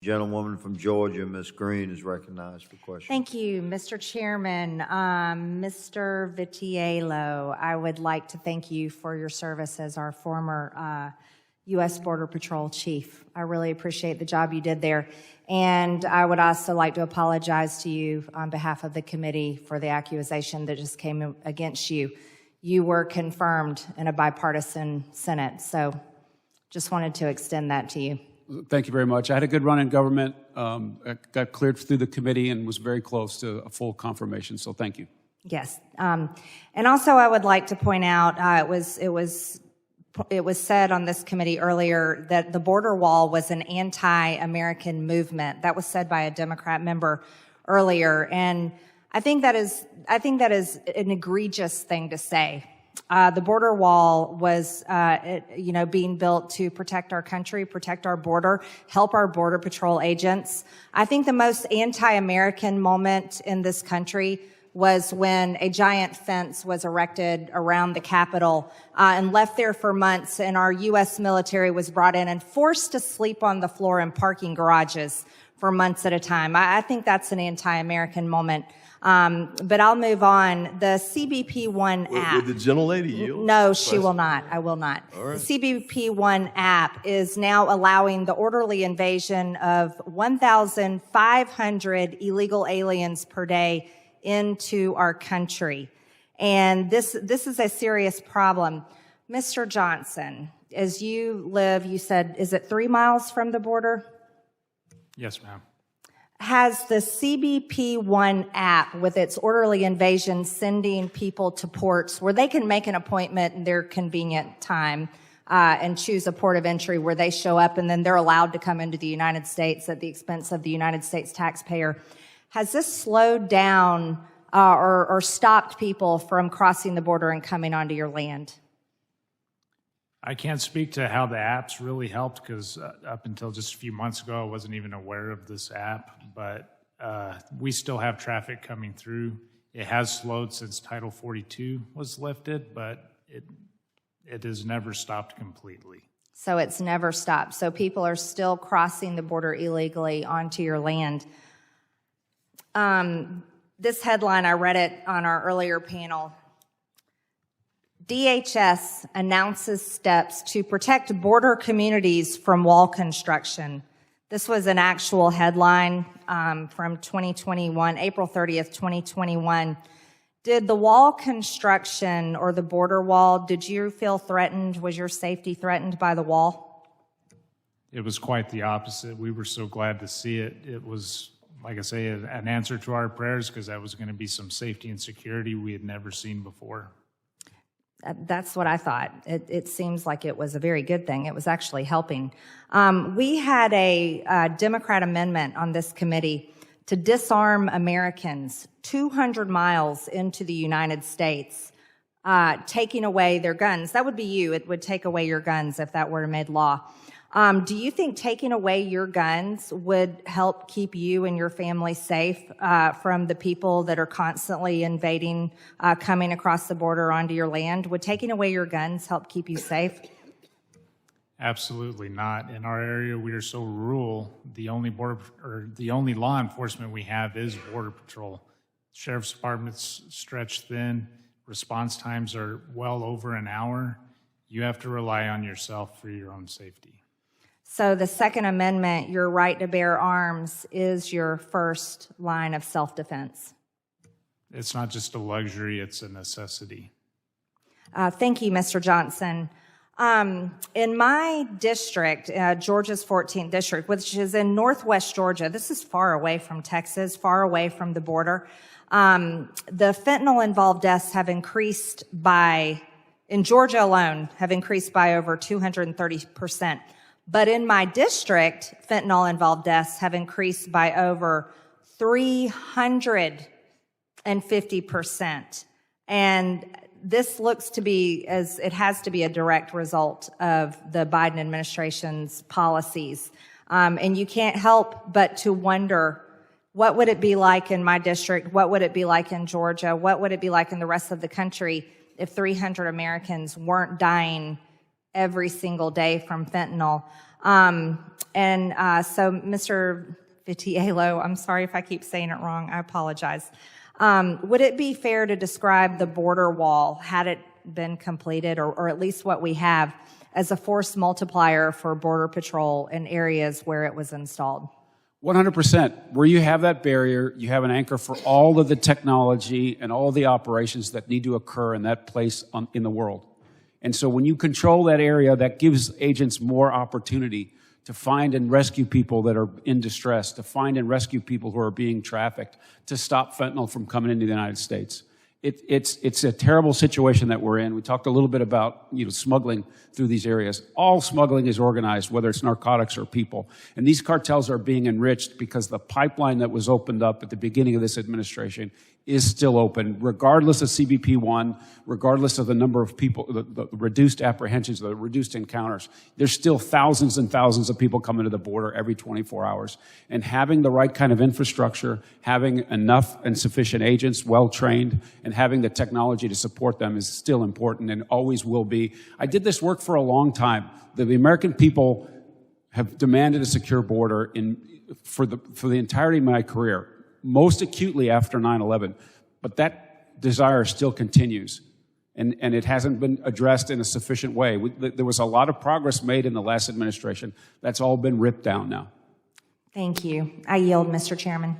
Gentlewoman from Georgia, Ms. Greene, is recognized for question. Thank you, Mr. Chairman. Mr. Vitiello, I would like to thank you for your service as our former U.S. Border Patrol chief. I really appreciate the job you did there. And I would also like to apologize to you on behalf of the committee for the accusation that just came against you. You were confirmed in a bipartisan Senate, so just wanted to extend that to you. Thank you very much. I had a good run in government. I got cleared through the committee and was very close to a full confirmation, so thank you. Yes. And also I would like to point out, it was said on this committee earlier that the border wall was an anti-American movement. That was said by a Democrat member earlier, and I think that is an egregious thing to say. The border wall was, being built to protect our country, protect our border, help our Border Patrol agents. I think the most anti-American moment in this country was when a giant fence was erected around the Capitol and left there for months, and our U.S. military was brought in and forced to sleep on the floor in parking garages for months at a time. I think that's an anti-American moment. But I'll move on. The CBP-1 app. Would the gentlelady yield? No, she will not. I will not. All right. The CBP-1 app is now allowing the orderly invasion of 1,500 illegal aliens per day into our country. And this is a serious problem. Mr. Johnson, as you live, you said, is it 3 miles from the border? Yes, ma'am. Has the CBP-1 app, with its orderly invasion, sending people to ports where they can make an appointment in their convenient time and choose a port of entry where they show up, and then they're allowed to come into the United States at the expense of the United States taxpayer, has this slowed down or stopped people from crossing the border and coming onto your land? I can't speak to how the app's really helped because up until just a few months ago, I wasn't even aware of this app, but we still have traffic coming through. It has slowed since Title 42 was lifted, but it has never stopped completely. So it's never stopped. So people are still crossing the border illegally onto your land. This headline, I read it on our earlier panel. DHS announces steps to protect border communities from wall construction. This was an actual headline from 2021, April 30th, 2021. Did the wall construction or the border wall, did you feel threatened? Was your safety threatened by the wall? It was quite the opposite. We were so glad to see it. It was, like I say, an answer to our prayers because that was going to be some safety and security we had never seen before. That's what I thought. It seems like it was a very good thing. It was actually helping. We had a Democrat amendment on this committee to disarm Americans 200 miles into the United States, taking away their guns. That would be you. It would take away your guns if that were made law. Do you think taking away your guns would help keep you and your family safe from the people that are constantly invading, coming across the border onto your land? Would taking away your guns help keep you safe? Absolutely not. In our area, we are so rural. The only law enforcement we have is Border Patrol. Sheriff's departments stretched thin. Response times are well over an hour. You have to rely on yourself for your own safety. So the Second Amendment, your right to bear arms, is your first line of self-defense. It's not just a luxury, it's a necessity. Thank you, Mr. Johnson. In my district, Georgia's 14th district, which is in northwest Georgia, this is far away from Texas, far away from the border, the fentanyl-involved deaths have increased in Georgia alone, have increased by over 230%. But in my district, fentanyl-involved deaths have increased by over 350%. And this looks to be, it has to be a direct result of the Biden administration's policies. And you can't help but to wonder, what would it be like in my district? What would it be like in Georgia? What would it be like in the rest of the country if 300 Americans weren't dying every single day from fentanyl? So, Mr. Vitiello, I'm sorry if I keep saying it wrong. I apologize. Would it be fair to describe the border wall, had it been completed, or at least what we have, as a force multiplier for Border Patrol in areas where it was installed? 100%. Where you have that barrier, you have an anchor for all of the technology and all the operations that need to occur in that place in the world. And so when you control that area, that gives agents more opportunity to find and rescue people that are in distress, to find and rescue people who are being trafficked, to stop fentanyl from coming into the United States. It's a terrible situation that we're in. We talked a little bit about smuggling through these areas. All smuggling is organized, whether it's narcotics or people. And these cartels are being enriched because the pipeline that was opened up at the beginning of this administration is still open, regardless of CBP-1, regardless of the number of people, the reduced apprehensions, the reduced encounters. There's still thousands and thousands of people coming to the border every 24 hours. And having the right kind of infrastructure, having enough and sufficient agents, well-trained, and having the technology to support them is still important and always will be. I did this work for a long time. The American people have demanded a secure border for the entirety of my career, most acutely after 9/11, but that desire still continues, and it hasn't been addressed in a sufficient way. There was a lot of progress made in the last administration. That's all been ripped down now. Thank you. I yield, Mr. Chairman.